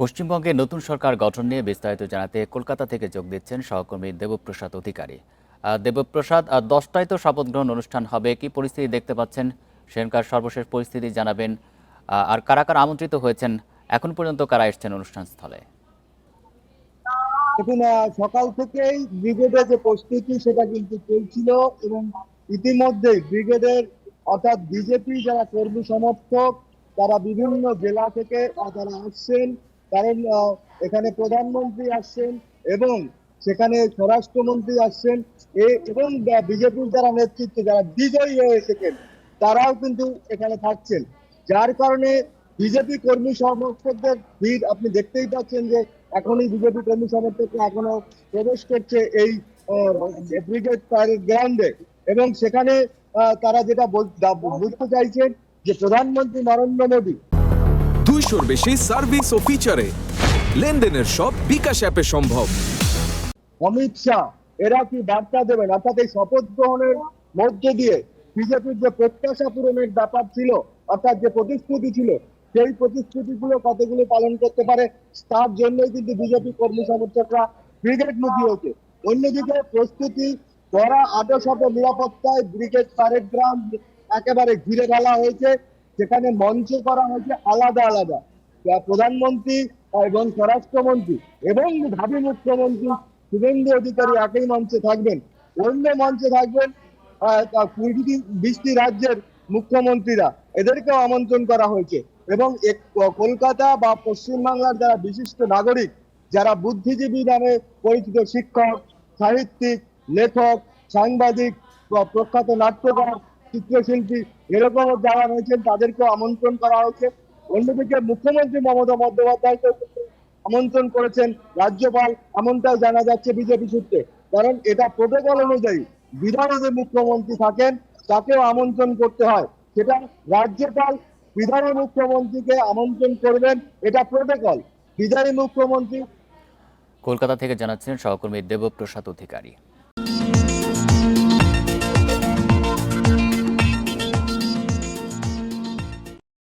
পশ্চিমবঙ্গে নতুন সরকার গঠন নিয়ে বিস্তারিত জানাতে কলকাতা থেকে যোগ দিচ্ছেন সহকর্মী দেবপ্রসাদ অধিকারী। দেবপ্রসাদ, 10টায় তো শপথ গ্রহণ অনুষ্ঠান হবে, কি পরিস্থিতি দেখতে পাচ্ছেন? সেখানকার সর্বশেষ পরিস্থিতি জানাবেন। আর কারা কারা আমন্ত্রিত হয়েছেন, এখন পর্যন্ত কারা এসছেন অনুষ্ঠান স্থলে? দেখুন, সকাল থেকেই ব্রিগেডের যে প্রস্তুতি সেটা কিন্তু চলছিল এবং ইতিমধ্যেই ব্রিগেডের অর্থাৎ বিজেপি যারা কর্মী সমর্থক তারা বিভিন্ন জেলা থেকে তারা আসছেন। কারণ এখানে প্রধানমন্ত্রী আসছেন এবং সেখানে স্বরাষ্ট্রমন্ত্রী আসছেন এবং বিজেপির যারা নেতৃত্বে যারা বিজয়ী হয়ে এসেছেন তারাও কিন্তু এখানে থাকছেন। যার কারণে বিজেপি কর্মী সমর্থকদের ভিড় আপনি দেখতেই পাচ্ছেন যে এখনই বিজেপি কর্মী সমর্থকরা এখনো প্রবেশ করছে এই ব্রিগেড প্যারেড গ্রাউন্ডে এবং সেখানে তারা যেটা বুঝতে চাইছেন যে প্রধানমন্ত্রী নরেন্দ্র মোদী 200-র বেশি সার্ভিস ও ফিচারে লেনদেনের সব বিকাশ অ্যাপে সম্ভব। অমিত শাহ এরা কি বার্তা দেবেন, অর্থাৎ এই শপথ গ্রহণের মধ্য দিয়ে বিজেপির যে প্রত্যাশা পূরণের ব্যাপার ছিল, অর্থাৎ যে প্রতিশ্রুতি ছিল সেই প্রতিশ্রুতিগুলো কতগুলো পালন করতে পারে তার জন্যই কিন্তু বিজেপি কর্মী সমর্থকরা ব্রিগেড মুখী হয়েছে। অন্যদিকে প্রস্তুতি কড়া আদর্শত নিরাপত্তায় ব্রিগেড প্যারেড গ্রাউন্ড একেবারে ঘিরে ফেলা হয়েছে। সেখানে মঞ্চ করা হয়েছে আলাদা আলাদা। প্রধানমন্ত্রী এবং স্বরাষ্ট্রমন্ত্রী এবং ভাবী মুখ্যমন্ত্রী শুভেন্দু অধিকারী একই মঞ্চে থাকবেন। অন্য মঞ্চে থাকবেন 20টি রাজ্যের মুখ্যমন্ত্রীরা, এদেরকেও আমন্ত্রণ করা হয়েছে। এবং কলকাতা বা পশ্চিমবাংলার যারা বিশিষ্ট নাগরিক, যারা বুদ্ধিজীবী নামে পরিচিত শিক্ষক, সাহিত্যিক, লেখক, সাংবাদিক, প্রখ্যাত নাট্যকার, চিত্রশিল্পী এরকম যারা রয়েছেন তাদেরকেও আমন্ত্রণ করা হয়েছে। অন্যদিকে মুখ্যমন্ত্রী মমতা বন্দ্যোপাধ্যায়কে আমন্ত্রণ করেছেন রাজ্যপাল, এমনটাও জানা যাচ্ছে বিজেপি সূত্রে। কারণ এটা প্রোটোকল অনুযায়ী বিধানে যে মুখ্যমন্ত্রী থাকেন তাকেও আমন্ত্রণ করতে হয়, সেটা রাজ্যপাল বিধানে মুখ্যমন্ত্রীকে আমন্ত্রণ করবেন, এটা প্রোটোকল। বিধানে মুখ্যমন্ত্রী কলকাতা থেকে জানাচ্ছেন সহকর্মী দেবপ্রসাদ অধিকারী।